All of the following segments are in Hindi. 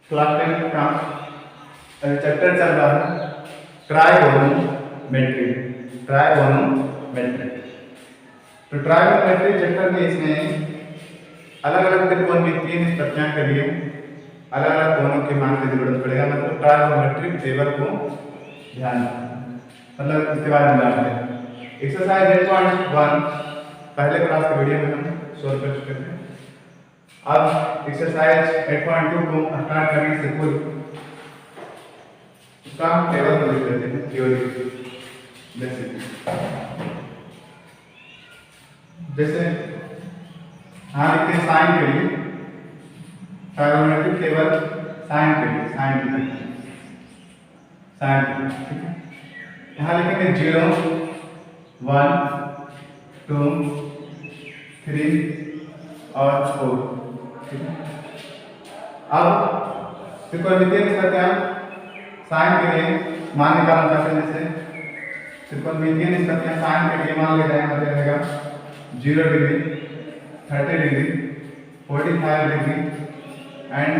क्लास 10 का चैप्टर चल रहा है ट्राइगोनोमेट्री। ट्राइगोनोमेट्री तो ट्राइगोनोमेट्री चैप्टर में इसमें अलग अलग त्रिकोण की तीन स्थितियां के लिए अलग अलग कोणों के मान की जरूरत पड़ेगा। मतलब ट्राइगोनोमेट्रिक टेबल को ध्यान मतलब इसके बारे में जानते हैं। एक्सरसाइज 8.1 पहले क्लास के वीडियो में हम सॉल्व कर चुके थे। अब एक्सरसाइज 8.2 को स्टार्ट करने से पूर्व उसका टेबल को लिख लेते हैं। थ्योरी जैसे हाँ लिखते हैं साइन के लिए ट्राइगोनोमेट्रिक टेबल साइन के लिए साइन ठीक है। यहाँ लिखेंगे 0 1 2 3 और 4 ठीक है। अब त्रिकोणमितीय निष्पत्तियां साइन के लिए मान निकालना चाहते हैं। जैसे त्रिकोणमितीय निष्पत्तियां साइन के लिए मान ले जाएंगे हो जाएगा 0 degree 30 degree 45 degree and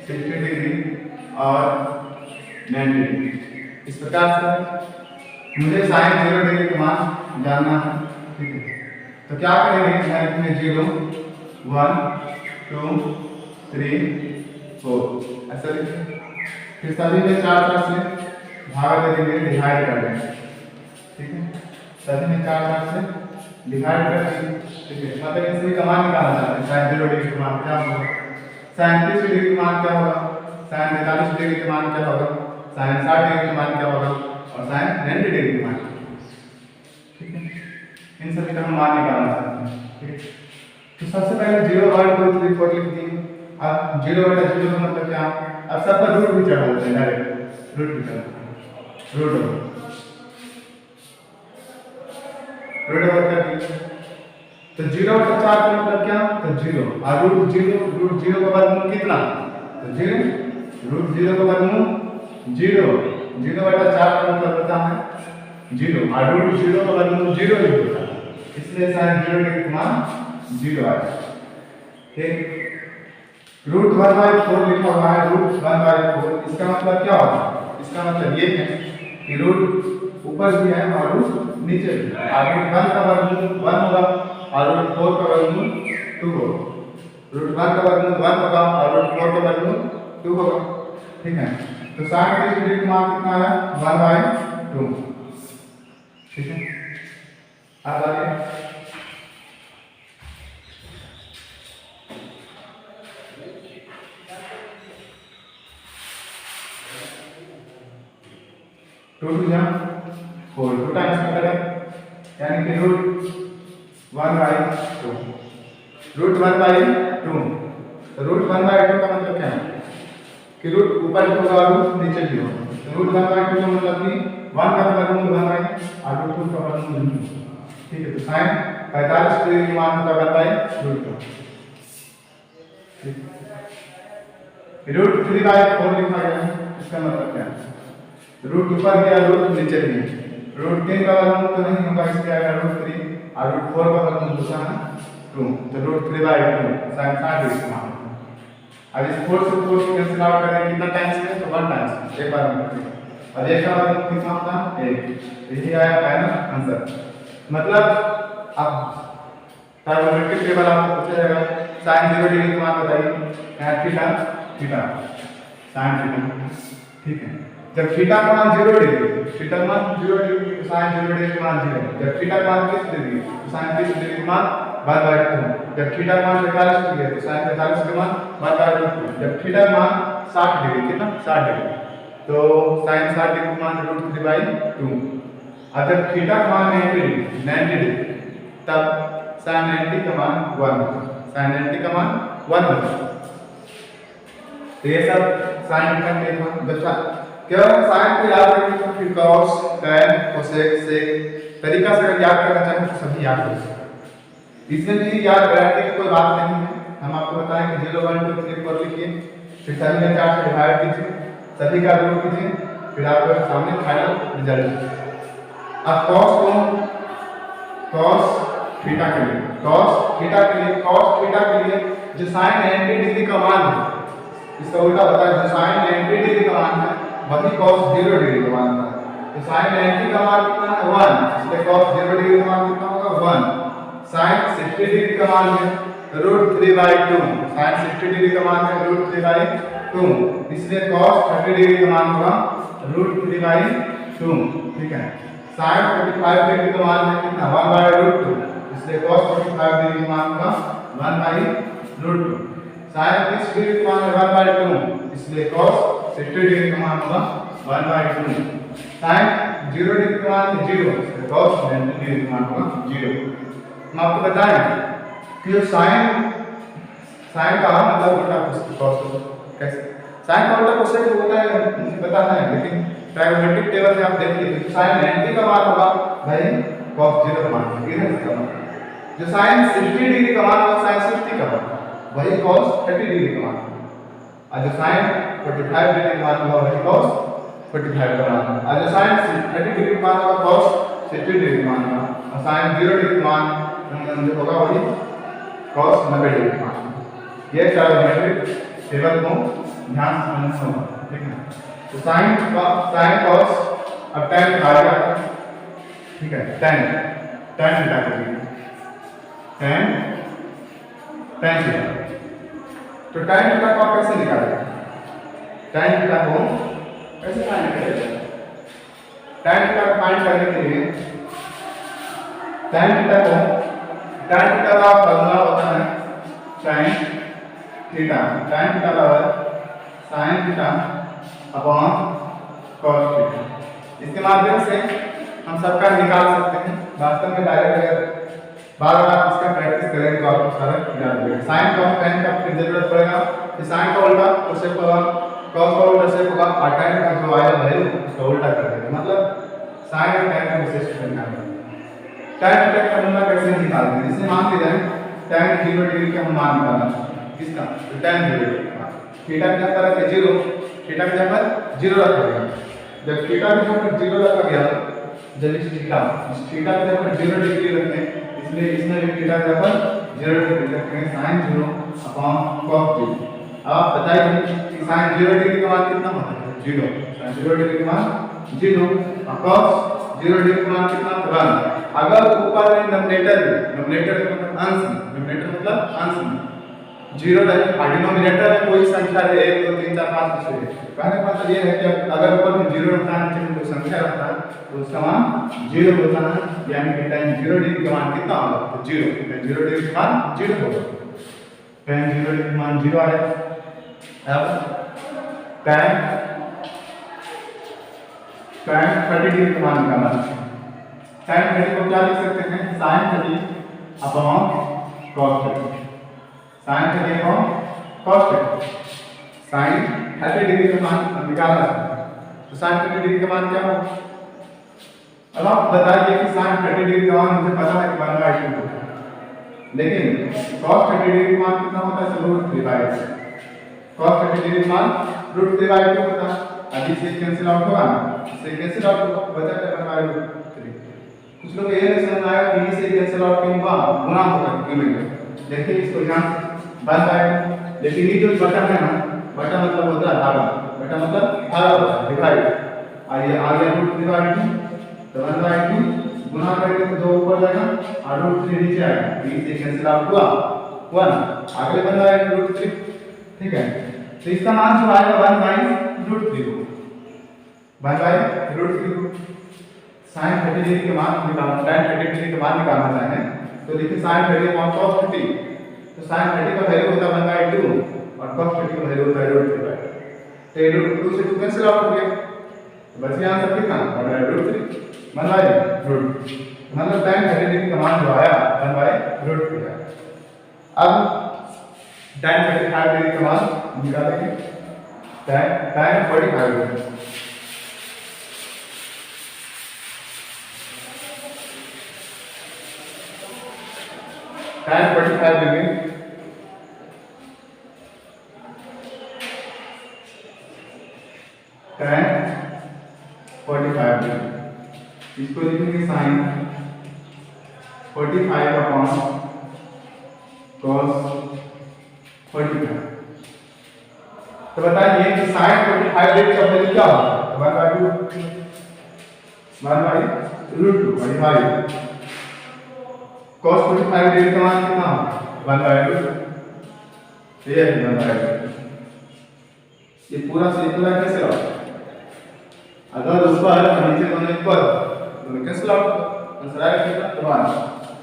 60 degree और 90 डिग्री। इस प्रकार से मुझे साइन 0 डिग्री का मान जानना है ठीक है। तो क्या करेंगे यहाँ लिखेंगे 0 1 2 3 4 ऐसा लिखेंगे। फिर सभी में 4 से भाग दे देंगे डिवाइड कर देंगे ठीक है। सभी में 4 से डिवाइड कर देंगे ठीक है। मतलब इस सभी का मान निकालना चाहते हैं। साइन 0 डिग्री का मान क्या होगा, साइन 30 डिग्री का मान क्या होगा, साइन 45 डिग्री का मान क्या होगा, साइन 60 डिग्री का मान क्या होगा और साइन 90 डिग्री का मान ठीक है। इन सभी का हम मान निकालना चाहते हैं ठीक है। तो सबसे पहले 0 1 2 3 4 लिख दिए। अब 0 बटा 0 का मतलब क्या, अब सब पर रूट भी चढ़ा देते हैं, डायरेक्ट रूट भी चढ़ा रूट ओवर कर दिए। तो 0 बटा 4 का मतलब क्या, तो 0 और रूट 0 का वर्गमूल कितना, तो 0 रूट 0 का वर्गमूल 0 बटा 4 का मतलब होता है 0 और रूट 0 का वर्गमूल 0 ही होता है। इसलिए साइन 0 डिग्री का मान 0 आएगा ठीक। रूट 1/4 लिखा हुआ है, रूट 1/4 इसका मतलब क्या होगा, इसका मतलब ये है कि रूट ऊपर भी है और रूट नीचे भी है। और रूट 1 का वर्गमूल 1 होगा और रूट 4 का वर्गमूल 2 होगा। रूट 1 का वर्गमूल 1 होगा और रूट 4 का वर्गमूल 2 होगा ठीक है। तो साइन 30 डिग्री का मान कितना है 1/2 ठीक है। अब आगे 2 2 जा 4 2 टाइम्स में करें यानी कि रूट 1/2 रूट 1/2। तो रूट 1/2 का मतलब क्या है कि रूट ऊपर भी होगा और रूट नीचे भी होगा। तो रूट 1/2 का मतलब कि 1 का वर्गमूल 1/2 और रूट 2 का वर्गमूल ठीक है। तो साइन 45 डिग्री का मान होता है 1/रूट का ठीक। रूट 3/4 लिखा गया है, इसका मतलब क्या है, रूट ऊपर गया रूट नीचे भी है। रूट 3 का वर्गमूल तो नहीं होगा इसलिए आएगा रूट 3 और रूट 4 का वर्गमूल होता है 2। तो रूट 3/2 साइन 60 डिग्री का मान। अब इस 4 से 4 को कैंसिल आउट करेंगे कितना टाइम्स में, तो 1 टाइम्स एक बार में और एक का वर्गमूल कितना होता है 1। यही आया फाइनल आंसर। मतलब अब ट्राइगोनोमेट्रिक टेबल आपको पूछा जाएगा साइन 0 डिग्री का मान बताइए, यहाँ थीटा थीटा साइन थीटा ठीक है। जब थीटा का मान 0 डिग्री, थीटा का मान 0 डिग्री तो साइन 0 डिग्री का मान 0। जब थीटा का मान 30 डिग्री तो साइन 30 डिग्री का मान 1/2। जब थीटा का मान 45 डिग्री तो साइन 45 का मान 1/2। जब थीटा का मान 60 डिग्री कितना 60 डिग्री तो साइन 60 डिग्री का मान √3/2। और जब थीटा का मान 90 डिग्री तब साइन 90 का मान 1, साइन 90 का मान 1 होता है। तो ये सब साइन का देखो केवल साइन को याद रखिए तो फिर cos tan cosec sec तरीका से अगर याद करना चाहें तो सभी याद कर सकते। इसमें भी याद कराने की कोई बात नहीं है। हम आपको बताएं कि 0 1 2 3 4 लिखिए, फिर सभी में 4 से डिवाइड कीजिए, सभी का योग कीजिए, फिर आपके सामने फाइनल रिजल्ट। अब cos थीटा के लिए cos थीटा के लिए जो साइन 90 डिग्री का मान है इसका उल्टा होता है, जो साइन 90 डिग्री का मान है वही cos 0 डिग्री का मान है। तो साइन 90 का मान कितना है 1, इसलिए cos 0 डिग्री का मान कितना होगा 1। साइन 60 डिग्री का मान है √3/2, साइन 60 डिग्री का मान है √3/2, इसलिए cos 30 डिग्री का मान होगा √3/2। ठीक है। साइन 45 डिग्री का मान है कितना 1/√2, इसलिए cos 45 डिग्री का मान होगा 1/√2। साइन 30 डिग्री का मान है 1/2, इसलिए cos 60 डिग्री का मान होगा 1/2। साइन 0 डिग्री का मान है 0, इसलिए cos 90 डिग्री का मान होगा 0। हम आपको बताएं कि जो साइन का मतलब उल्टा cos कैसे, साइन का उल्टा cos होता है मुझे पता है, लेकिन ट्रायगोनोमेट्रिक टेबल में आप देखिए तो साइन 90 का मान होगा भाई cos 0 का मान इधर से का, जो साइन 60 डिग्री का मान होगा साइन 60 का मान वही cos 30 डिग्री का मान, और जो साइन 45 डिग्री का मान होगा वही cos 45 का मान, और जो साइन 30 डिग्री का मान होगा cos 60 डिग्री का मान होगा, और साइन 0 डिग्री का मान जो होगा वही cos 90 डिग्री का मान। ये ट्रायगोनोमेट्रिक टेबल को ध्यान से समझना होगा। ठीक है। तो साइन cos अब tan आ गया, ठीक है, tan थीटा कर दीजिए, tan थीटा। तो tan थीटा को आप कैसे निकालेंगे, tan थीटा को कैसे फाइंड करेंगे? tan थीटा को फाइंड करने के लिए tan थीटा का फॉर्मूला होता है sin थीटा बराबर sin theta upon cos theta. इसके माध्यम से हम सबका निकाल सकते हैं। वास्तव में डायरेक्ट अगर बार बार आप इसका प्रैक्टिस करेंगे तो आपको सारा याद रहेगा। साइन cos tan का फिर जरूरत पड़ेगा कि साइन का उल्टा उससे होगा, cos का उल्टा से होगा, और tan का जो आया वैल्यू उसका उल्टा कर देंगे, मतलब साइन और tan का विशेष निकालेंगे। tan थीटा का फॉर्मूला कैसे निकालते हैं, जैसे मान लीजिए tan 0 डिग्री का हम मान निकालना किसका, तो tan 0 डिग्री का थीटा क्या तरह के 0, थीटा की जगह 0 रखा गया। जब थीटा की जगह 0 रखा गया, जब इस थीटा की जगह 0 डिग्री रखते हैं, इसलिए इसमें भी थीटा की जगह 0 डिग्री रखेंगे, sin 0 अपॉन cos 0। अब आप बताइए कि sin 0 डिग्री का मान कितना होता है 0, sin 0 डिग्री का मान 0 और cos 0 डिग्री का मान कितना 1। अगर ऊपर में डिनोमिनेटर मतलब अंश में 0 रहे, और डिनोमिनेटर में कोई संख्या है 1 2 3 4 5 6, कहने का मतलब ये है कि अगर ऊपर में 0 रखता है नीचे में कोई संख्या रखता है तो उसका मान 0 होता है, यानी कि tan 0 डिग्री का मान कितना होगा, तो 0, tan 0 डिग्री का मान 0 होगा, tan 0 डिग्री का मान 0 आया। अब tan 30 डिग्री का मान निकालना है। tan 30 को क्या लिख सकते हैं, sin 30 upon cos 30, sin 30 upon cos 30। sin 30 degree का मान हम निकालना है, तो sin 30 डिग्री का मान क्या होगा। अब आप बताइए कि sin 30 डिग्री का मान मुझे पता है कि 1/2 होता है, लेकिन cos 30 डिग्री का मान कितना होता है, √3/2। cos 30 डिग्री का मान √3/2 होता है। अभी से कैंसिल आउट होगा ना, इससे कैंसिल आउट होगा, बचा क्या 1/3। कुछ लोग ये नहीं समझ आया कि इससे कैंसिल आउट क्यों हुआ, गुना होगा क्यों नहीं। देखिए इसको ध्यान से 1/2, लेकिन ये जो बटा है ना, बटा मतलब होता है धागा, बटा मतलब धागा होता है डिवाइड, और ये आ गया √3/2, तो 1/2 गुना करके तो 2 ऊपर जाएगा और √3 नीचे आएगा, तो इससे कैंसिल आउट हुआ 1, आगे बन रहा है √3। ठीक है, तो इसका मान जो आएगा 1/√3 sin 30 डिग्री के मान निकालना, tan 30 डिग्री के मान निकालना चाहें तो देखिए sin 30 अपॉन cos 30, तो sin 30 का वैल्यू होता है 1/2 और cos 30 का वैल्यू होता है √3/2, तो ये √2 से 2 कैंसिल आउट हो गया, तो बच गया आंसर कितना 1/√3, 1/√3, मतलब tan 30 डिग्री का मान जो आया 1/√3 आया। अब tan 45 डिग्री का मान निकालेंगे, tan 45 degree tan 45 degree tan 45 degree, इसको लिखेंगे sin 45 अपॉन cos 45। तो बताइए कि sin 45 डिग्री का वैल्यू क्या होगा? तो 1/2 √2 भाई cos 45 डिग्री का मान कितना होगा? 1/2 ये 1/2। ये पूरा सर्कुलर कैसे होगा? अगर ऊपर और नीचे दोनों इक्वल दोनों कैंसिल आउट आंसर आएगा कितना? तो 1।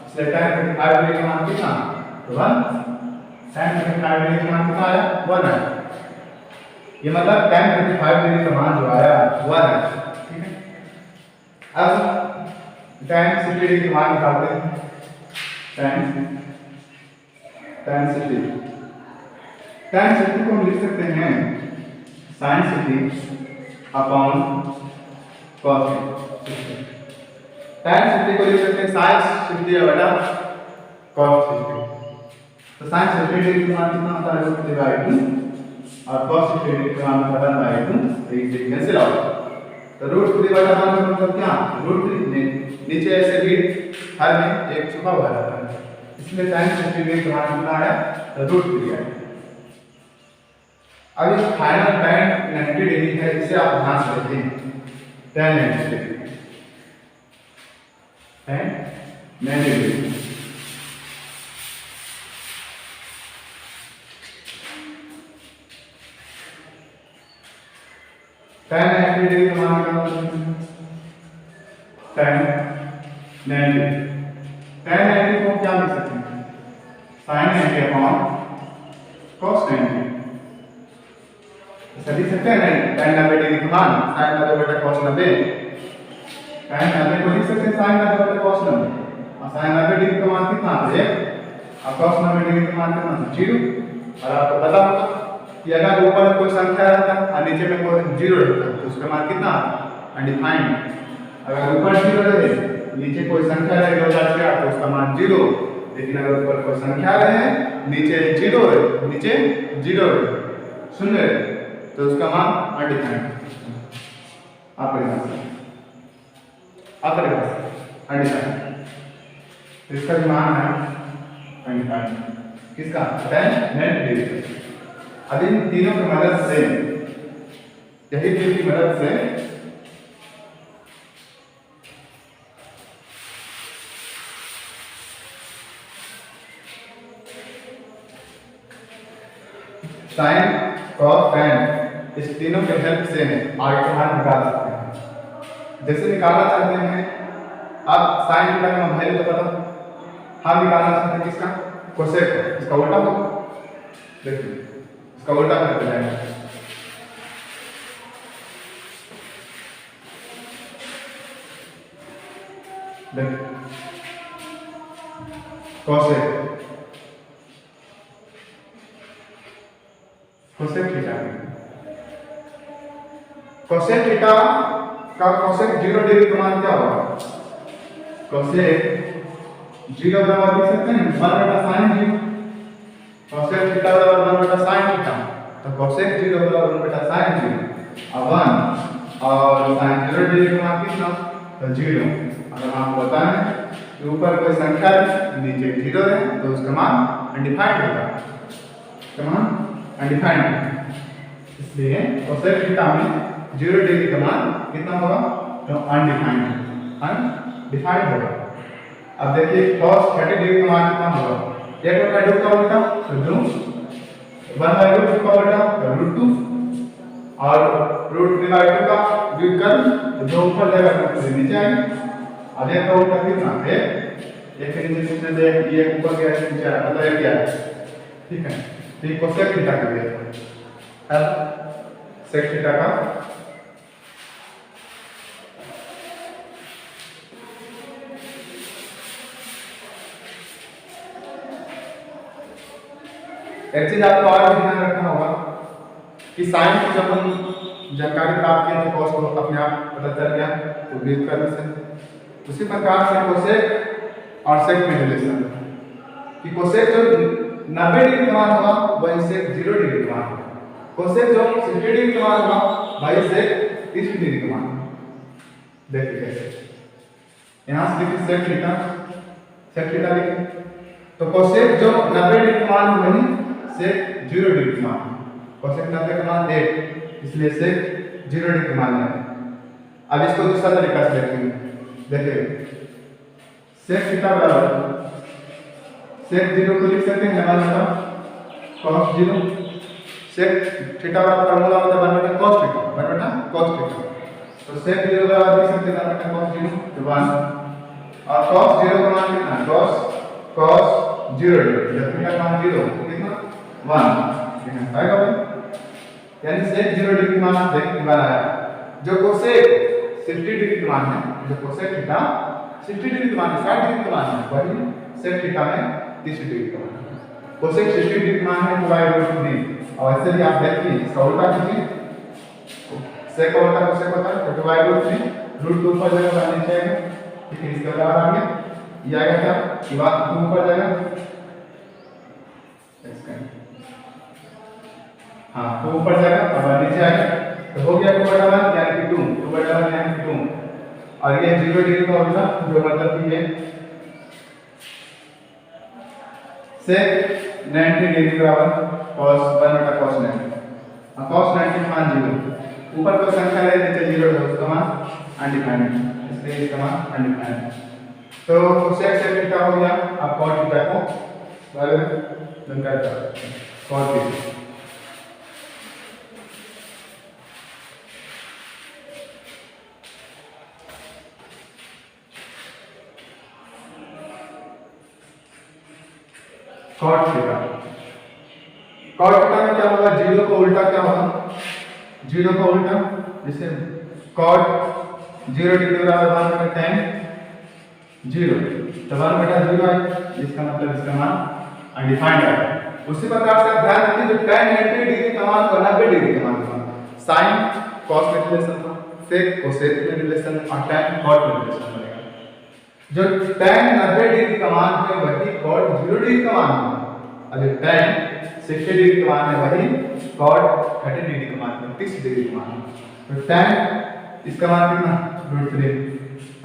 इसलिए tan 45 डिग्री का मान कितना? तो 1। tan 45 डिग्री का मान कितना आया? 1 है। ये मतलब tan 45 डिग्री का मान जो आया 1 है। ठीक है, अब tan 60 डिग्री का मान निकालते हैं। tan 60 को हम लिख सकते हैं sin 60 अपॉन cos 60। tan 60 को लिख सकते हैं sin 60 बटा cos 60। तो sin 60 डिग्री का मान कितना होता है? √3/2 और cos 60 डिग्री का मान होता है 1/2। तो ये कैंसिल आउट। तो √3/1 का मतलब क्या? √3 नीचे ऐसे भी हर में एक छुपा हुआ रहता है, इसलिए sin 60 डिग्री का मान कितना आया? तो √3 आया। अब इस फाइनल tan 90 डिग्री है, इसे आप ध्यान से देखें। tan 90 degree tan 90 degree tan 90 degree का मान क्या होता है? tan 90 को क्या लिख सकते हैं? sin 90 upon cos 90। ऐसा लिख सकते हैं नहीं? tan 90 डिग्री का मान sin 90 बटा cos 90। tan 90 को लिख सकते हैं sin 90 बटा cos 90। और sin 90 डिग्री का मान कितना आता है? और cos 90 डिग्री का मान कितना आता है? 0। और आपको पता होगा कि अगर ऊपर कोई संख्या रहता है और नीचे में कोई 0 रहता है तो उसका मान कितना आता है? अनडिफाइंड। अगर ऊपर 0 रहे नीचे कोई संख्या रहे 2008 तो उसका मान 0। लेकिन अगर ऊपर कोई संख्या रहे नीचे 0 रहे नीचे 0 रहे शून्य रहे तो उसका मान अनडिफाइंड। अनडिफाइंड इसका जो मान है अनडिफाइंड। किसका? tan 90 degree. अब इन तीनों की मदद से यही तीन की मदद से sin cos tan इस तीनों के हेल्प से आगे का मान निकाल सकते हैं। जैसे निकालना चाहते हैं अब sin थीटा का वैल्यू तो पता, हम निकालना चाहते हैं किसका? कोसेक। इसका उल्टा होगा, देखिए इसका उल्टा करते जाएंगे। देखिए कोसेक थीटा कोसेक थीटा का कोसेक 0 डिग्री का मान क्या होगा? कोसेक 0 बराबर लिख सकते हैं 1 बटा sin 0। कोसेक थीटा बराबर 1 बटा sin थीटा। तो कोसेक 0 बराबर 1 बटा sin 0 और 1 और sin 0 डिग्री का मान कितना? तो 0। अगर आपको बताएं कि ऊपर कोई संख्या है नीचे 0 है तो उसका मान अनडिफाइंड होगा। इसका मान अनडिफाइंड है, इसलिए कोसेक थीटा में 0 डिग्री का मान कितना होगा? तो अनडिफाइंड होगा। अब देखिए cos 30 डिग्री का मान कितना होगा? 1/2 का उल्टा तो 2 1/2 का उल्टा तो √2 और √3/2 का व्युत्क्रम तो जो ऊपर जाएगा तो नीचे आएगा। अब एक का उल्टा कितना है? एक के नीचे कितने से ये ऊपर गया नीचे आया मतलब एक गया। ठीक है, तो ये कोसेक थीटा का दिया था। अब सेक थीटा का एक चीज आपको और भी ध्यान रखना होगा कि साइन की जब हम जानकारी प्राप्त किए तो cos को अपने आप पता चल गया तो व्युत्क्रम से उसी प्रकार से कोसेक और सेक में रिलेशन कि कोसेक जो 90 डिग्री का मान होगा वही सेक 0 डिग्री का मान होगा। कोसेक जो 60 डिग्री का मान होगा वही सेक 30 डिग्री का मान होगा। देखिए कैसे यहाँ से देखिए सेक थीटा लिखे तो कोसेक जो 90 डिग्री का मान वही सेक 0 डिग्री का मान। कोसेक 90 का मान 8, इसलिए सेक 0 डिग्री मान है। अब इसको दूसरा तरीका से देखेंगे। देखिए सेक थीटा बराबर सेक 0 को लिख सकते हैं हमारे cos 0। सेक थीटा का फार्मूला होता है 1 cos थीटा, 1 cos थीटा। तो सेक 0 बराबर लिख सकते हैं 1 cos 0 तो 1, और cos 0 का मान कितना है, cos 0 जब थीटा का मान 0 कितना 1 यहाँ आएगा भाई। यानी सेक 0 डिग्री मान देख बार आया। जो कोसेक 60 डिग्री का मान है, जो कोसेक थीटा 60 डिग्री का मान है, 60 डिग्री का मान है, वही सेक थीटा में 30 डिग्री का मान है। कोसेक 60 डिग्री का मान है तो y/3, और ऐसे भी आप देखिए इसका उल्टा कीजिए। सेक का उल्टा कोसेक होता है तो y/3 रूट 2 ऊपर जाएगा और नीचे आएगा। ठीक है, इसके बराबर आ गया। ये आएगा क्या कि बात 2 ऊपर जाएगा, हाँ 2 ऊपर जाएगा और नीचे आएगा तो हो गया 2/1 यानी कि 2, 2/1 यानी कि 2। और ये 0 डिग्री का उल्टा जो मतलब कि ये सेक 90 डिग्री बराबर cos 1/cos 90। cos 90 मान 0, ऊपर कोई संख्या है नीचे 0 है उसका मान अनडिफाइंड, इसलिए इसका मान अनडिफाइंड। तो सेक सेक थीटा हो गया। अब cos थीटा को वैल्यू निकाल सकते हैं cos थीटा। cot थीटा में क्या होगा, 0 का उल्टा क्या होगा, 0 का उल्टा जैसे cot 0 डिग्री बराबर 1/tan 0, तो 1/0 है, इसका मतलब इसका मान अनडिफाइंड है। उसी प्रकार से ध्यान रखिए जो tan 90 डिग्री का मान को 90 डिग्री का मान था, sin cos में रिलेशन था, sec cosec में रिलेशन और tan cot में रिलेशन बनेगा। जो tan 90 डिग्री का मान है वही cot 0 डिग्री का मान है, और जो tan 60 डिग्री का मान है वही cot 30 डिग्री का मान है, 30 डिग्री का मान है। तो tan इसका मान कितना √3,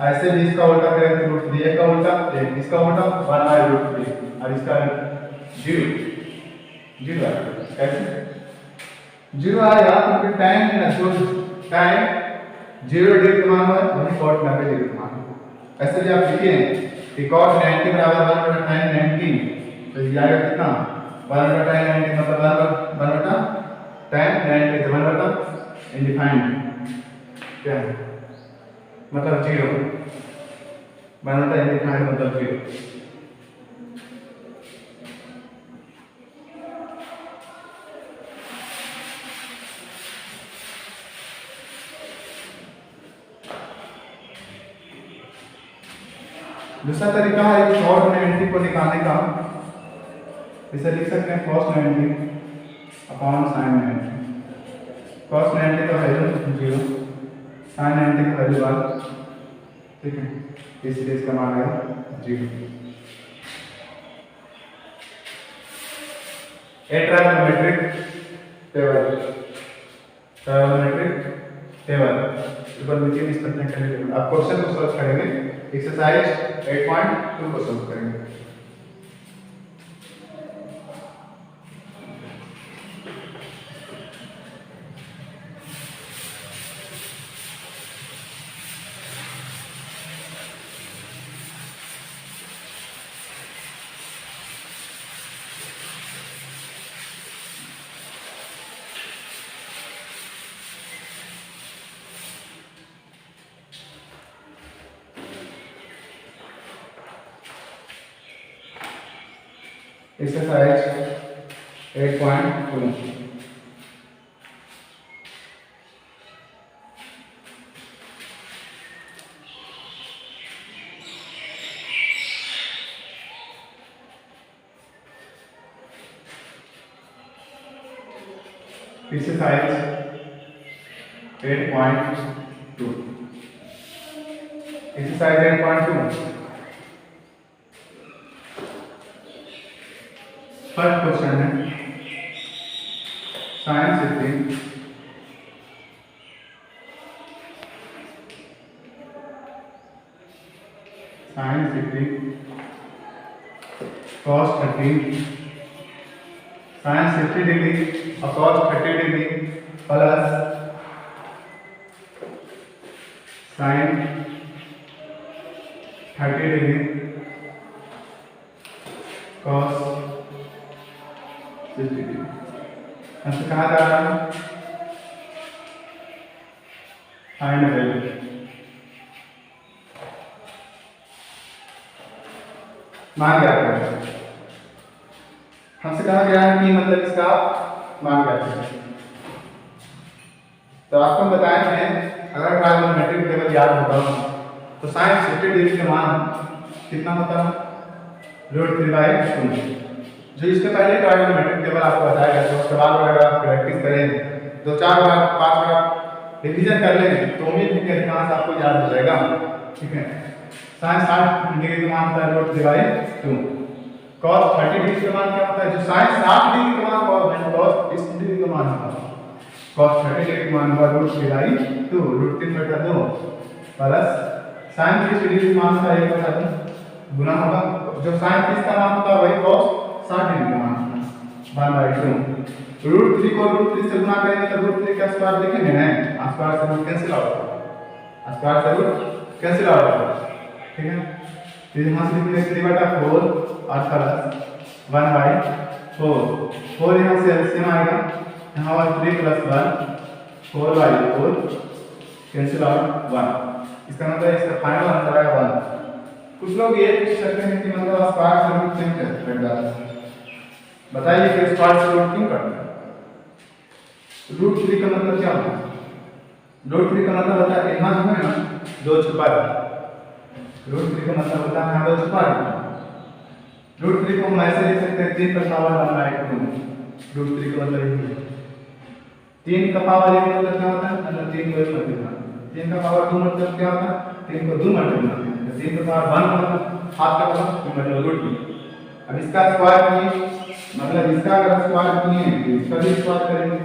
ऐसे भी इसका उल्टा करें तो √3, एक का उल्टा इसका उल्टा 1/√3 और इसका 0 आएगा। कैसे 0 आएगा क्योंकि tan है ना, जो tan 0 डिग्री का मान है वही cot 90 डिग्री का मान है। ऐसे भी आप लिखिए कि cot 90 बराबर 1/tan 90, तो ये आएगा कितना 1/tan 90 मतलब 1/tan 90 तो 1/, इनडिफाइंड क्या है मतलब 0, 1/, इनडिफाइंड मतलब 0। दूसरा तरीका है cos 90 को निकालने का, इसे लिख सकते हैं cos 90 अपॉन sin 90। cos 90 का वैल्यू 0, sin 90 का वैल्यू 1, ठीक है, इसलिए इसका मान आएगा 0। ट्रायगोनोमेट्रिक टेबल ऊपर नीचे इस तरह करेंगे। आप क्वेश्चन को सॉल्व करेंगे, एक्सरसाइज 8.2 को सॉल्व करेंगे। Exercise 8.2 exercise 8.2 exercise 8.2 first question है sin 60 cos 30 साइन 60 डिग्री और cos 30 degree plus sign 30 degree cos 60 degree. हमसे कहा जा रहा है फाइंड वैल्यू। मान क्या करें, हमसे कहा गया है कि मतलब इसका मान क्या करें। तो आपको हम बताए थे अगर ट्रायगोनोमेट्रिक टेबल याद होगा तो साइन 60 डिग्री का मान कितना होता है √3/2। जो इसके पहले ट्रायगोनोमेट्रिक टेबल आपको बताया गया तो सवाल वगैरह आप प्रैक्टिस करेंगे 2-4 बार 5 बार रिवीजन कर लेंगे तो उम्मीद है कि अधिकांश आपको याद हो जाएगा। ठीक है, साइन 60 डिग्री का मान होता है √3/2। cos 30 डिग्री का मान क्या होता है, जो साइन 60 डिग्री का मान और cos 30 डिग्री का मान होता है। cos 30 डिग्री का मान होगा √3/2 √3/2 प्लस साइन 30 डिग्री का मान होता है 1/2 गुना होगा, जो साइन 30 का मान होता है वही cos 60 डिग्री का मान होता है 1/2। √3 को √3 से गुणा करेंगे तो √3 का स्क्वायर लिखेंगे ना, स्क्वायर से रूट कैंसिल आउट होगा, स्क्वायर से रूट कैंसिल आउट होगा। ठीक है, तो यहाँ से लिखेंगे 3/4 और प्लस 1/4 4 यहाँ से एलसीएम आएगा, यहाँ और 3 + 1 4/4 कैंसिल आउट 1। इसका मतलब इसका फाइनल आंसर आएगा 1। कुछ लोग ये पूछ सकते हैं कि मतलब स्क्वायर से रूट क्यों करता है, बताइए कि स्क्वायर से रूट क्यों करता है। √3 का मतलब क्या होता है, √3 का मतलब होता है यहाँ जो है ना 2 छुपा है, √3 का मतलब होता है 2 छुपा है। √3 को हम ऐसे लिख सकते हैं 3 का पावर 1/2। √3 का मतलब यही है। 3 का पावर 1 मतलब क्या होता है, मतलब 3 को 1 मत लिखना। 3 का पावर 2 मतलब क्या होता है, 3 को 2 मत लिखना। 3 का पावर 1 मतलब हाथ का मतलब √3। अब इसका स्क्वायर किए मतलब इसका अगर स्क्वायर किए तो इसका भी स्क्वायर करेंगे,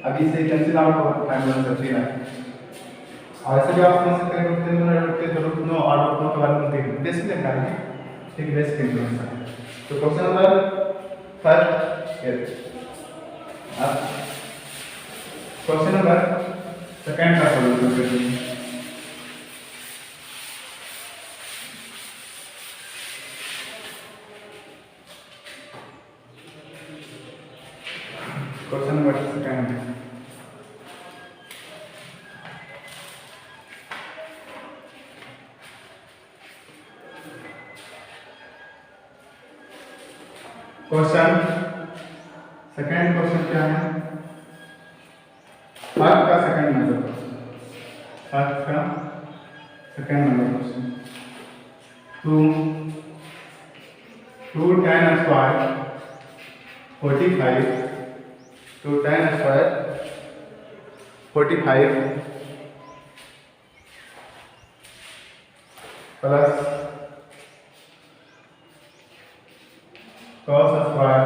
अभी इसे कैंसिल आउट होगा फाइनल आंसर 3 आएगा। और ऐसे भी आप समझ सकते हैं √9 और √9 के बाद में बेसिक निकालेंगे। ठीक है, बेसिक इंफॉर्मेशन। तो क्वेश्चन नंबर फर्स्ट अब क्वेश्चन नंबर सेकंड का सॉल्यूशन करेंगे। क्वेश्चन नंबर सेकंड क्वेश्चन क्या है, फर्स्ट का second number question 2 tan square 45 2 tan square 45 plus cos square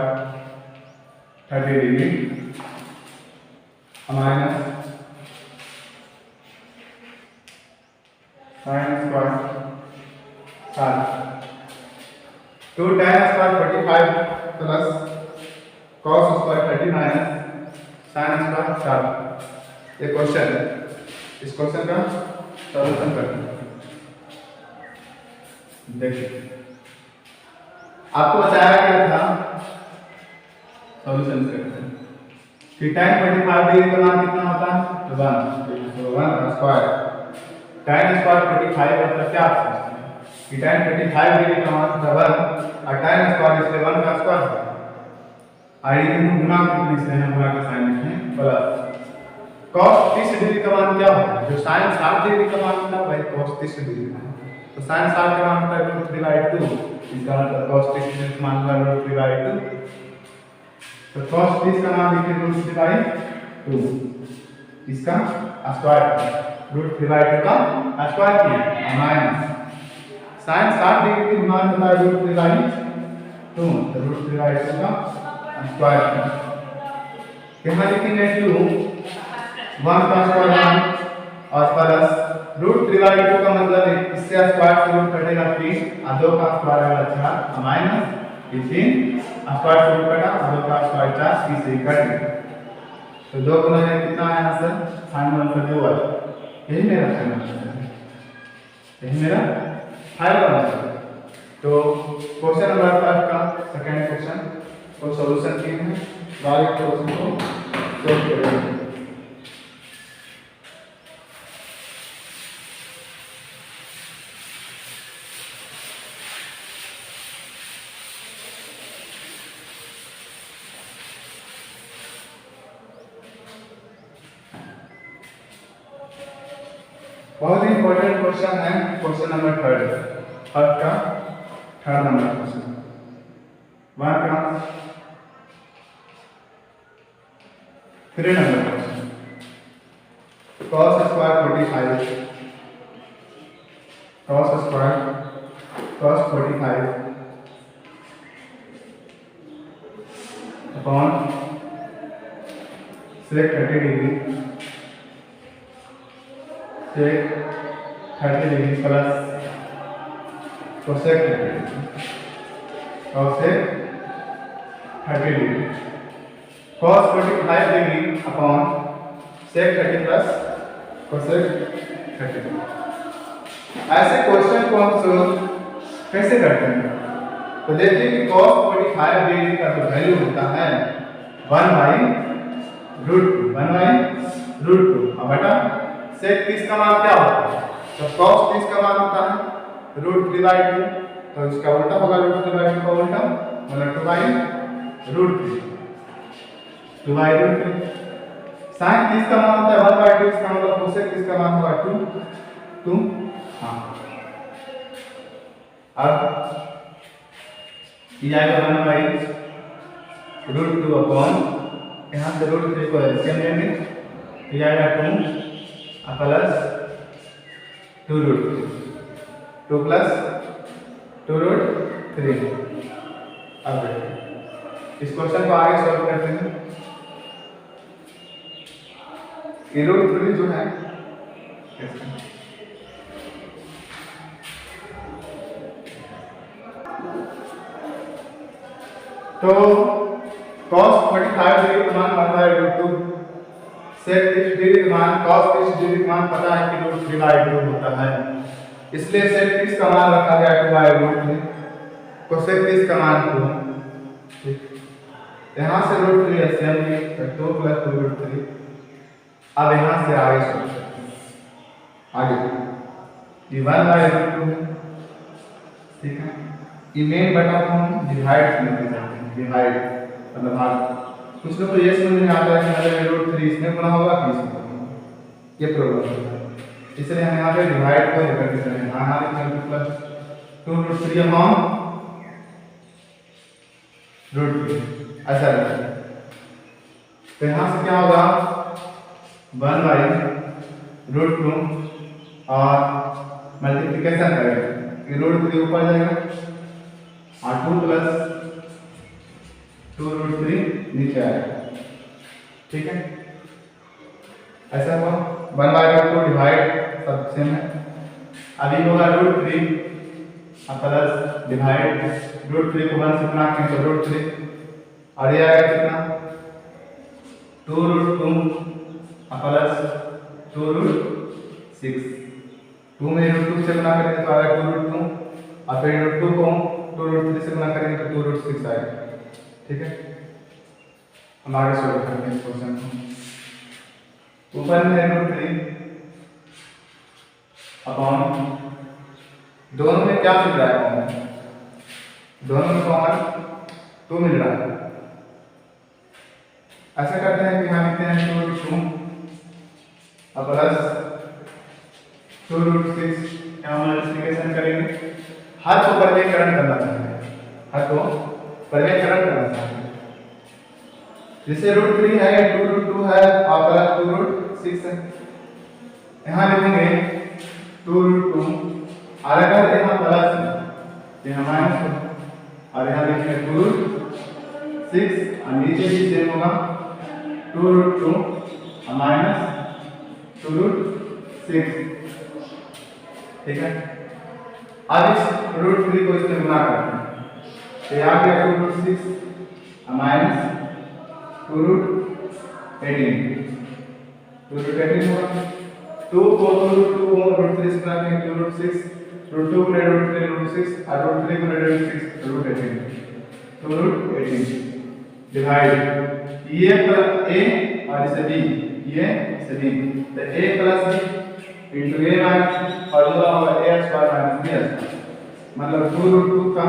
30 degree minus sin square 60। 2 tan square 45 plus cos square 30 minus sin square 60। ये क्वेश्चन है, इस क्वेश्चन का सॉल्यूशन करते हैं। देखिए आपको बताया गया था सॉल्यूशन करते हैं कि tan 45 डिग्री का मान कितना होता है, तो 1 का स्क्वायर। tan स्क्वायर 45 मतलब क्या आप समझते हैं कि tan 45 डिग्री का मान होता है 1 और tan स्क्वायर इसलिए 1 का स्क्वायर है। आईडी को गुणा करने से हम गुणा का साइन लिखें प्लस cos 30 डिग्री का मान क्या होता है, जो sin 60 डिग्री का मान होता है वही cos 30 डिग्री का है। तो sin 60 का मान होता है √3/2, इसका मतलब cos 30 डिग्री का मान होगा √3/2। तो cos 30 का मान लिखें √3/2, इसका स्क्वायर √3/2 का स्क्वायर किया माइनस sin 60 डिग्री का मान होता है √3/2, तो √3/2 का स्क्वायर यहाँ लिखेंगे 2 1 का स्क्वायर 1 और प्लस √3/2 का मतलब इससे स्क्वायर से रूट कटेगा 3 और 2 का स्क्वायर आएगा 4 माइनस 3 स्क्वायर रूट कटा, 2 का स्क्वायर 4, 30 से कट गया। तो 2 गुना में कितना आया आंसर? साइन 1 का 2 आया। यही मेरा फाइनल आंसर है, यही मेरा फाइनल आंसर है। तो क्वेश्चन नंबर 5 का सेकंड क्वेश्चन को सॉल्यूशन किए हैं, डायरेक्ट क्वेश्चन को सॉल्व करेंगे। बहुत ही इंपॉर्टेंट क्वेश्चन है, क्वेश्चन नंबर 3 नंबर क्वेश्चन 1 का 3 number question. cos square 45 upon sec 30 degree sec 30 degree plus cosec 30 degree, cosec 30 degree, cos 45 degree upon sec 30 plus cosec 30 degree. ऐसे क्वेश्चन को हम सोल्व कैसे करते हैं? तो देखिए कि cos 45 डिग्री का जो वैल्यू होता है 1/√2 अब बेटा sec 30 का मान क्या होता है? तो cos 30 का मान होता है √3/2, तो इसका उल्टा होगा √3/2 का उल्टा मतलब 2/√3। sin 30 का मान होता है 1/2, इसका मतलब cosec 30 का मान होगा 2। हाँ, अब ये आएगा 1/√2 अपॉन यहाँ से √3 को एलसीएम लेंगे, ये आएगा 2 प्लस 2√3, 2 प्लस 2√3। अब इस क्वेश्चन को आगे सॉल्व करते हैं। ये √3 जो है तो cos 45 डिग्री का मान 1/√2, sec 30 डिग्री का मान cos 30 डिग्री का मान पता है कि √3/2 होता है, इसलिए sec 30 का मान रखा गया 2/√3, cosec 30 का मान 2। ठीक, यहाँ से √3 एलसीएम लिए 2 प्लस 2√3। अब यहाँ से आगे चलते हैं, आगे ये 1/√2 है, ठीक है। ये मेन बटा को हम डिवाइड करने चाहते हैं, डिवाइड मतलब भाग। कुछ लोग तो ये समझ में आता है कि अगर √3 इसमें गुना होगा कि इसमें गुना होगा, ये प्रॉब्लम है, इसलिए हम यहाँ पे डिवाइड को करके चलेंगे। यहाँ लिखेंगे प्लस 2√3 अपॉन √3 ऐसा लिखेंगे। तो यहाँ से क्या होगा 1/√2 और मल्टीप्लिकेशन करेंगे, √3 ऊपर जाएगा और 2 प्लस 2√3 नीचे आएगा, ठीक है। ऐसा हुआ 1/√2 डिवाइड सब सेम है। अभी होगा √3 प्लस डिवाइड, √3 को 1 से गुणा करें तो √3 और ये आएगा कितना 2√2 प्लस 2√6। 2 में √2 से गुणा करेंगे तो आएगा 2√2 और फिर √2 को 2√3 से गुणा करेंगे तो 2√6 आएगा, ठीक है। हम आगे सॉल्व करते हैं इस क्वेश्चन को। ऊपर में √3 अपॉन दोनों में क्या मिल रहा है कॉमन? दोनों में कॉमन 2 मिल रहा है। ऐसा करते हैं कि हम लिखते हैं 2√2 प्लस 2√6, यहाँ मल्टीप्लिकेशन करेंगे। हर को परिमेयकरण करना चाहते हैं, हर को परिमेयकरण करना चाहते हैं। जैसे √3 है 2√2 है और प्लस 2√6 है, यहाँ लिखेंगे 2√2 और अगर यहाँ प्लस यहाँ माइनस और यहाँ लिखेंगे 2√6 और नीचे भी सेम होगा 2√2 और माइनस 2√6, ठीक है। अब इस √3 को इसमें गुणा करते हैं तो यहाँ पे 2√6 माइनस 2√18 2√18 होगा। 2 को 2√2 को √3 से गुणा करेंगे 2√6 √2 को √3 √6 और √3 को √6 √18 2√18 डिवाइड ये प्लस a और इसे b ये इसे b तो a plus b into a minus formula होगा a square minus b square मतलब 2√2 का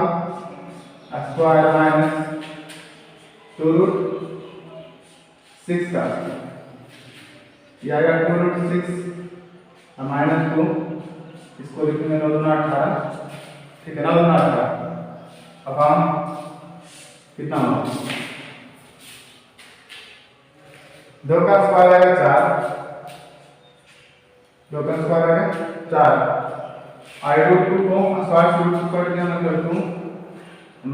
स्क्वायर माइनस 2√6 का ये आएगा 2√6 माइनस 2 इसको लिखेंगे 9 दूना 18 ठीक है 9 दूना 18 अब हम कितना होगा 2 का स्क्वायर आएगा 4 2 का स्क्वायर आएगा 4 i√2 को स्क्वायर से रूट कर दिया मतलब 2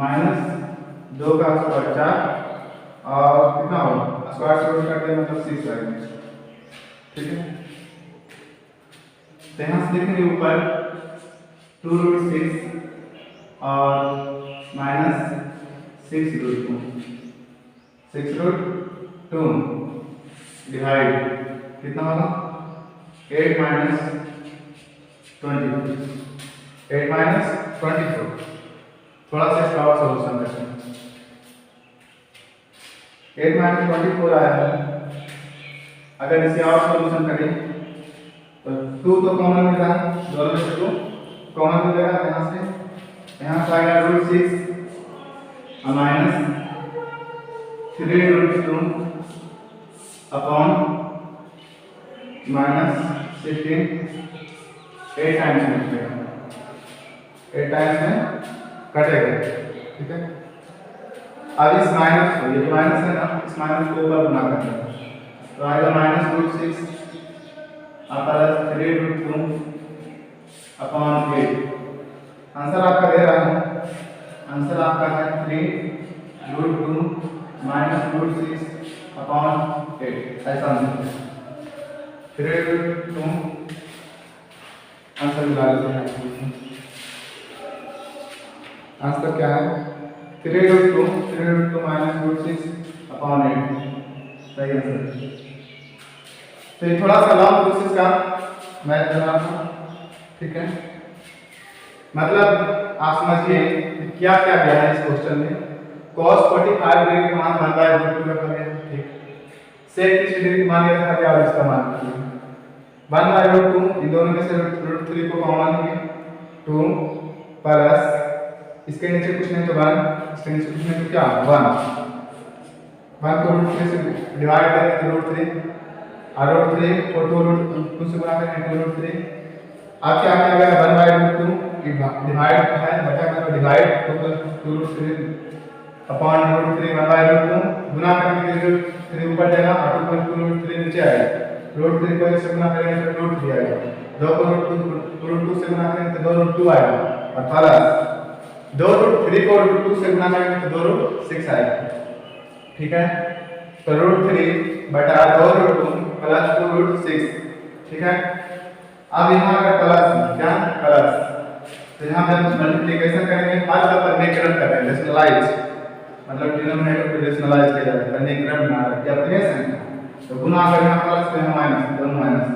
माइनस 2 का स्क्वायर 4 और कितना होगा स्क्वायर से रूट कर दिया मतलब 6 आएगा ठीक है। तो यहाँ से देखेंगे ऊपर 2√6 और माइनस 6√2 6√2 डिवाइड कितना होगा 8 माइनस 24 8 माइनस 24 थोड़ा सा इसका और सोल्यूशन करते हैं 8 माइनस 24 आया है अगर इसे और सोल्यूशन करें तो 2 तो कॉमन मिल रहा है दोनों में से 2 कॉमन मिलेगा यहाँ से आएगा √6 माइनस 3√2 अपॉन माइनस 16 8 टाइम्स में कटेगा 8 टाइम्स में कटेगा ठीक है। अब इस माइनस को ये माइनस है ना इस माइनस को ऊपर गुना करना है तो आएगा माइनस √6 प्लस 3√2 अपॉन 8 आंसर आपका दे रहा है आंसर आपका है 3√2 माइनस √6 अपॉन 8 ऐसा आंसर 3√2 आंसर मिला लेते हैं आंसर क्या है 3√2 माइनस √6 अपॉन 8 सही आंसर। तो ये थोड़ा सा लॉन्ग प्रोसेस का मैथ बना था ठीक है मतलब आप समझिए क्या क्या दिया है इस क्वेश्चन में cos 45 डिग्री का मान 1/√2 रखा गया ठीक sec 30 डिग्री मान रखा गया और इसका मान 1/√2 इन दोनों में से √3 को कॉमन लेंगे 2 प्लस इसके नीचे कुछ नहीं तो 1 इसके नीचे कुछ नहीं तो क्या 1 को √3 से डिवाइड करेंगे तो √3 और √3 को 2 से गुणा करेंगे तो √3 अब क्या आ गया 1/√2 डिवाइड है बटा में तो डिवाइड 2√3 अपॉन √3 1/√2 गुना करके 3 ऊपर जाएगा और 2√3 नीचे आएगा √3 को इससे गुना करेंगे तो √3 आएगा 2 को √2 से गुना करेंगे तो 2√2 आएगा और प्लस 2√3 को √2 से गुना करेंगे तो 2√6 आएगा ठीक है। तो √3 बटा 2√2 प्लस 2√6 ठीक है। अब यहाँ का प्लस क्या प्लस तो यहाँ पे मल्टीप्लिकेशन करेंगे हर का वर्गीकरण करेंगे रेशनलाइज मतलब डिनोमिनेटर को रेशनलाइज किया जाता है वर्गीकरण बना रहे हैं अपने संख्या तो गुना करना प्लस में माइनस दोनों माइनस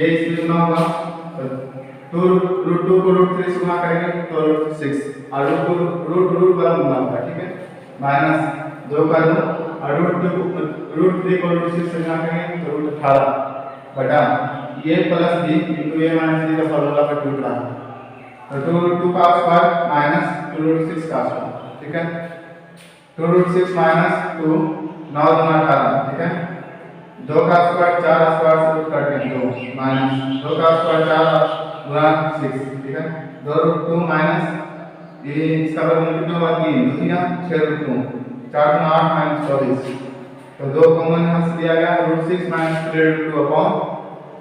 ये इसलिए गुना होगा तो 2√2 को √3 से गुना करेंगे तो √6 और √√√√1 गुना होगा ठीक है माइनस 2 का 2 और √3 को √6 से गुना करेंगे तो √18 बटा ये plus b into a minus b का फॉर्मूला पर टूट रहा है तो 2√2 का स्क्वायर माइनस 2√6 का स्क्वायर ठीक है 2√6 माइनस 2 9 दूना 18 ठीक है 2 का स्क्वायर 4 स्क्वायर से रूट करके 2 माइनस 2 का स्क्वायर 4 गुणा 6 ठीक है 2√2 माइनस ये इसका वर्गमूल कितना होगा 3 2 3 6√2 4 गुना 8 माइनस 24 तो 2 कॉमन यहाँ से दिया गया √6 माइनस 3√2 अपॉन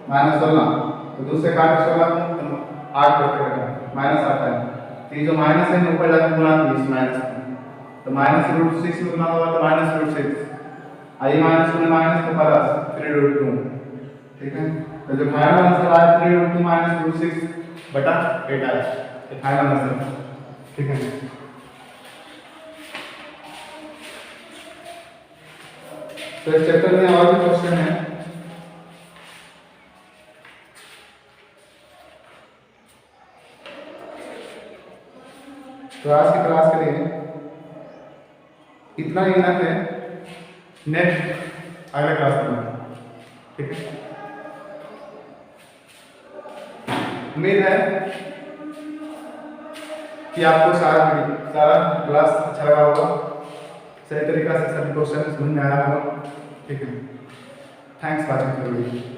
माइनस 16 तो 2 से काट 16 को 8 करके रखा माइनस आता है तो ये जो माइनस है ऊपर जाकर गुना 30 माइनस तो माइनस √6 में गुना होगा तो माइनस √6 आई माइनस में माइनस तो प्लस 3√2 ठीक है। तो जो फाइनल आंसर आया 3√2 माइनस √6 बटा 8 आया ये फाइनल आंसर ठीक है। तो इस चैप्टर में और भी क्वेश्चन है। तो आज की क्लास के लिए इतना ही इनफ है। नेक्स्ट अगले क्लास में, ठीक है। उम्मीद है कि आपको सारा क्लास अच्छा लगा होगा, सही तरीका से सभी क्वेश्चन समझ में आया होगा, ठीक है। Thanks for watching the video.